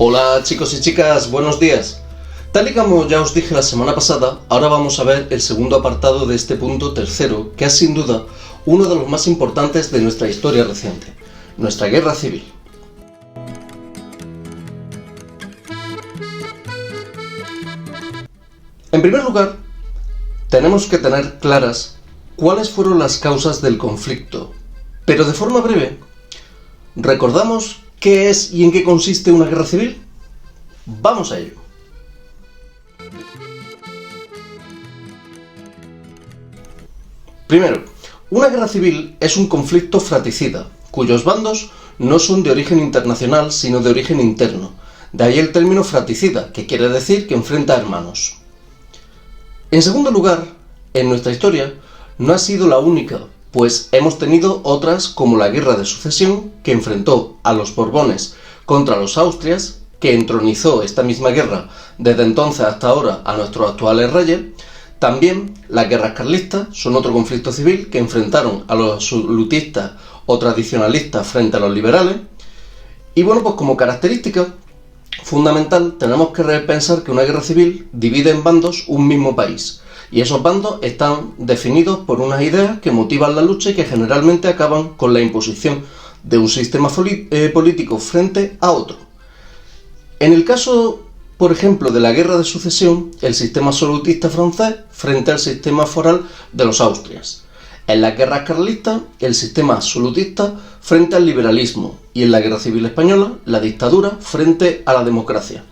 Hola chicos y chicas, buenos días. Tal y como ya os dije la semana pasada, ahora vamos a ver el segundo apartado de este punto tercero, que es sin duda uno de los más importantes de nuestra historia reciente, nuestra guerra civil. En primer lugar, tenemos que tener claras cuáles fueron las causas del conflicto, pero de forma breve, ¿recordamos qué es y en qué consiste una guerra civil? Vamos a ello. Primero, una guerra civil es un conflicto fratricida, cuyos bandos no son de origen internacional, sino de origen interno. De ahí el término fratricida, que quiere decir que enfrenta a hermanos. En segundo lugar, en nuestra historia, no ha sido la única, pues hemos tenido otras como la Guerra de Sucesión, que enfrentó a los Borbones contra los Austrias, que entronizó esta misma guerra desde entonces hasta ahora a nuestros actuales reyes. También las guerras carlistas son otro conflicto civil que enfrentaron a los absolutistas o tradicionalistas frente a los liberales. Y bueno, pues como característica fundamental tenemos que pensar que una guerra civil divide en bandos un mismo país, y esos bandos están definidos por unas ideas que motivan la lucha y que generalmente acaban con la imposición de un sistema político frente a otro. En el caso, por ejemplo, de la Guerra de Sucesión, el sistema absolutista francés frente al sistema foral de los Austrias. En las guerras carlistas, el sistema absolutista frente al liberalismo, y en la Guerra Civil Española, la dictadura frente a la democracia.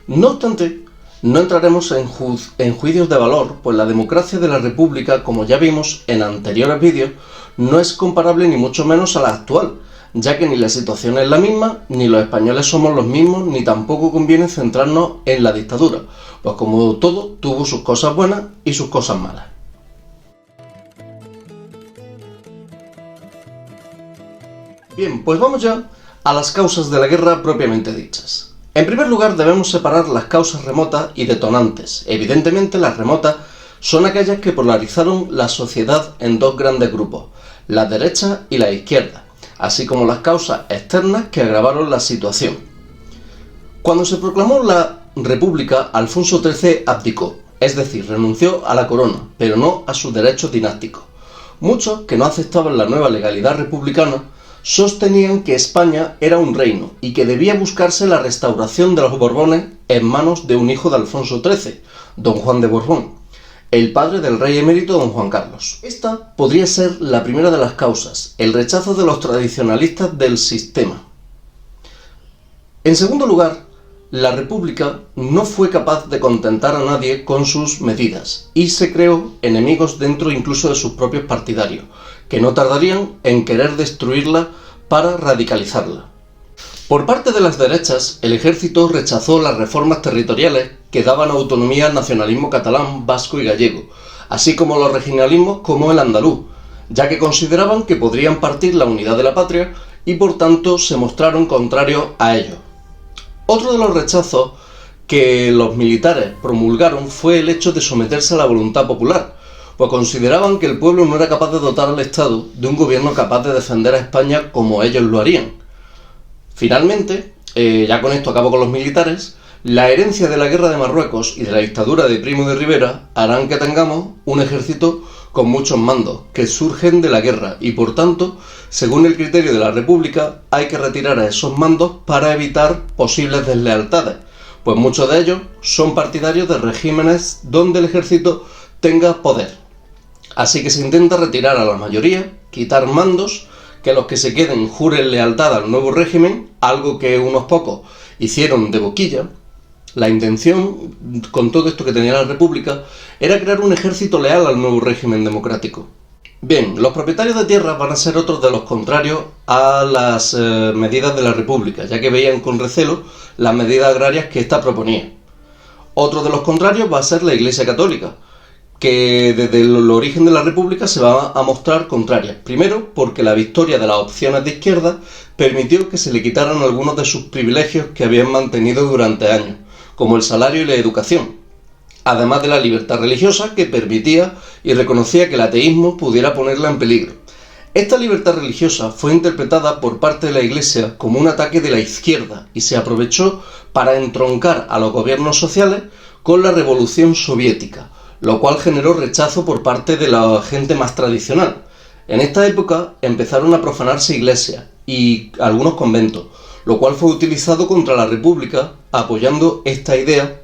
No obstante, no entraremos en juicios de valor, pues la democracia de la República, como ya vimos en anteriores vídeos, no es comparable ni mucho menos a la actual, ya que ni la situación es la misma, ni los españoles somos los mismos, ni tampoco conviene centrarnos en la dictadura, pues como todo, tuvo sus cosas buenas y sus cosas malas. Bien, pues vamos ya a las causas de la guerra propiamente dichas. En primer lugar, debemos separar las causas remotas y detonantes. Evidentemente, las remotas son aquellas que polarizaron la sociedad en dos grandes grupos, la derecha y la izquierda, así como las causas externas que agravaron la situación. Cuando se proclamó la República, Alfonso XIII abdicó, es decir, renunció a la corona, pero no a sus derechos dinásticos. Muchos, que no aceptaban la nueva legalidad republicana, sostenían que España era un reino y que debía buscarse la restauración de los Borbones en manos de un hijo de Alfonso XIII, don Juan de Borbón, el padre del rey emérito don Juan Carlos. Esta podría ser la primera de las causas, el rechazo de los tradicionalistas del sistema. En segundo lugar, la República no fue capaz de contentar a nadie con sus medidas y se creó enemigos dentro incluso de sus propios partidarios, que no tardarían en querer destruirla para radicalizarla. Por parte de las derechas, el ejército rechazó las reformas territoriales que daban autonomía al nacionalismo catalán, vasco y gallego, así como los regionalismos como el andaluz, ya que consideraban que podrían partir la unidad de la patria y por tanto se mostraron contrarios a ello. Otro de los rechazos que los militares promulgaron fue el hecho de someterse a la voluntad popular, pues consideraban que el pueblo no era capaz de dotar al Estado de un gobierno capaz de defender a España como ellos lo harían. Finalmente, ya con esto acabo con los militares, la herencia de la guerra de Marruecos y de la dictadura de Primo de Rivera harán que tengamos un ejército con muchos mandos que surgen de la guerra y por tanto, según el criterio de la República, hay que retirar a esos mandos para evitar posibles deslealtades, pues muchos de ellos son partidarios de regímenes donde el ejército tenga poder. Así que se intenta retirar a la mayoría, quitar mandos, que los que se queden juren lealtad al nuevo régimen, algo que unos pocos hicieron de boquilla. La intención, con todo esto que tenía la República, era crear un ejército leal al nuevo régimen democrático. Bien, los propietarios de tierras van a ser otros de los contrarios a las medidas de la República, ya que veían con recelo las medidas agrarias que ésta proponía. Otro de los contrarios va a ser la Iglesia Católica, que desde el origen de la República se va a mostrar contraria. Primero, porque la victoria de las opciones de izquierda permitió que se le quitaran algunos de sus privilegios que habían mantenido durante años, como el salario y la educación, además de la libertad religiosa que permitía y reconocía que el ateísmo pudiera ponerla en peligro. Esta libertad religiosa fue interpretada por parte de la Iglesia como un ataque de la izquierda y se aprovechó para entroncar a los gobiernos sociales con la Revolución Soviética, lo cual generó rechazo por parte de la gente más tradicional. En esta época empezaron a profanarse iglesias y algunos conventos, lo cual fue utilizado contra la República, apoyando esta idea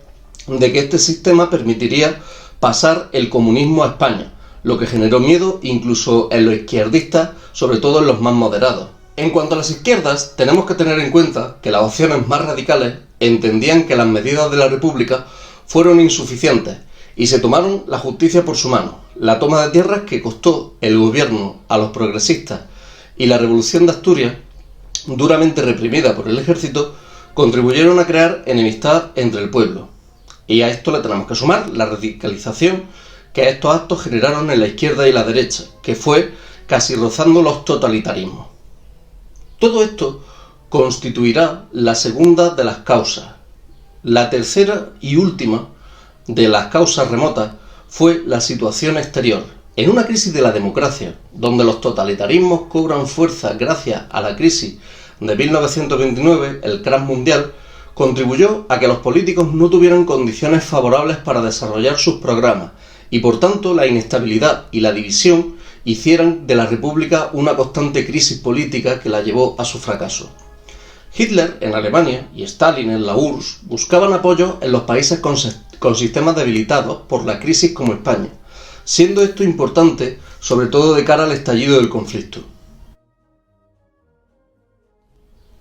de que este sistema permitiría pasar el comunismo a España, lo que generó miedo incluso en los izquierdistas, sobre todo en los más moderados. En cuanto a las izquierdas, tenemos que tener en cuenta que las opciones más radicales entendían que las medidas de la República fueron insuficientes y se tomaron la justicia por su mano. La toma de tierras que costó el gobierno a los progresistas y la Revolución de Asturias, duramente reprimida por el ejército, contribuyeron a crear enemistad entre el pueblo. Y a esto le tenemos que sumar la radicalización que estos actos generaron en la izquierda y la derecha, que fue casi rozando los totalitarismos. Todo esto constituirá la segunda de las causas. La tercera y última de las causas remotas fue la situación exterior. En una crisis de la democracia, donde los totalitarismos cobran fuerza gracias a la crisis de 1929, el crash mundial contribuyó a que los políticos no tuvieran condiciones favorables para desarrollar sus programas y por tanto la inestabilidad y la división hicieran de la República una constante crisis política que la llevó a su fracaso. Hitler en Alemania y Stalin en la URSS buscaban apoyo en los países con sistemas debilitados por la crisis como España, siendo esto importante sobre todo de cara al estallido del conflicto.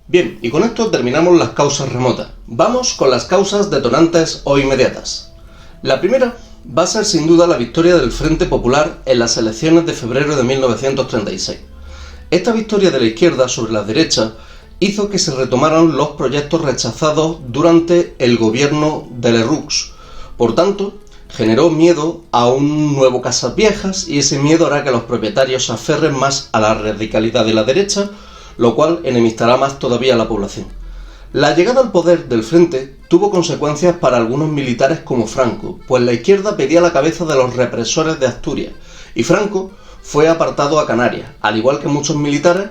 Bien, y con esto terminamos las causas remotas. Vamos con las causas detonantes o inmediatas. La primera va a ser sin duda la victoria del Frente Popular en las elecciones de febrero de 1936. Esta victoria de la izquierda sobre la derecha hizo que se retomaran los proyectos rechazados durante el gobierno de Lerroux. Por tanto, generó miedo a un nuevo Casas Viejas y ese miedo hará que los propietarios se aferren más a la radicalidad de la derecha, lo cual enemistará más todavía a la población. La llegada al poder del Frente tuvo consecuencias para algunos militares como Franco, pues la izquierda pedía la cabeza de los represores de Asturias y Franco fue apartado a Canarias, al igual que muchos militares.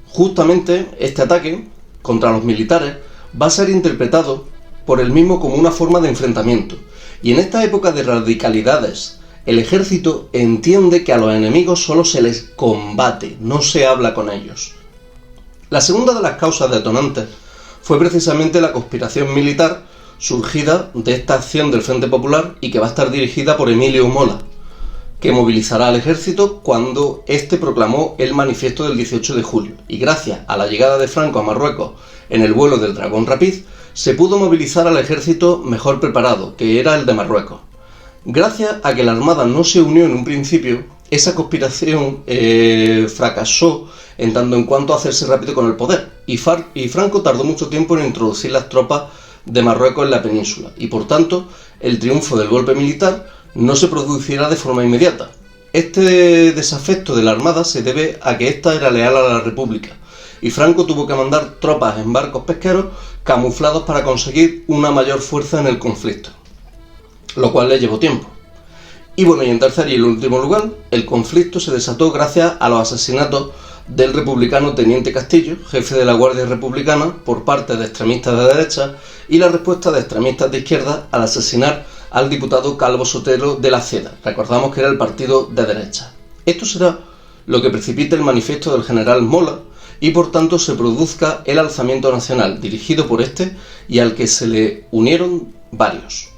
Justamente este ataque contra los militares va a ser interpretado por él mismo como una forma de enfrentamiento. Y en esta época de radicalidades, el ejército entiende que a los enemigos solo se les combate, no se habla con ellos. La segunda de las causas detonantes fue precisamente la conspiración militar surgida de esta acción del Frente Popular y que va a estar dirigida por Emilio Mola, que movilizará al ejército cuando éste proclamó el manifiesto del 18 de julio. Y gracias a la llegada de Franco a Marruecos en el vuelo del Dragón Rapid, se pudo movilizar al ejército mejor preparado, que era el de Marruecos. Gracias a que la Armada no se unió en un principio, esa conspiración fracasó en tanto en cuanto a hacerse rápido con el poder, y Franco tardó mucho tiempo en introducir las tropas de Marruecos en la península, y por tanto el triunfo del golpe militar no se producirá de forma inmediata. Este desafecto de la Armada se debe a que ésta era leal a la República, y Franco tuvo que mandar tropas en barcos pesqueros camuflados para conseguir una mayor fuerza en el conflicto, lo cual le llevó tiempo. Y bueno, y en tercer y en último lugar, el conflicto se desató gracias a los asesinatos del republicano Teniente Castillo, jefe de la Guardia Republicana, por parte de extremistas de derecha, y la respuesta de extremistas de izquierda al asesinar al diputado Calvo Sotelo de la CEDA. Recordamos que era el partido de derecha. Esto será lo que precipite el manifiesto del general Mola y por tanto se produzca el alzamiento nacional dirigido por este y al que se le unieron varios.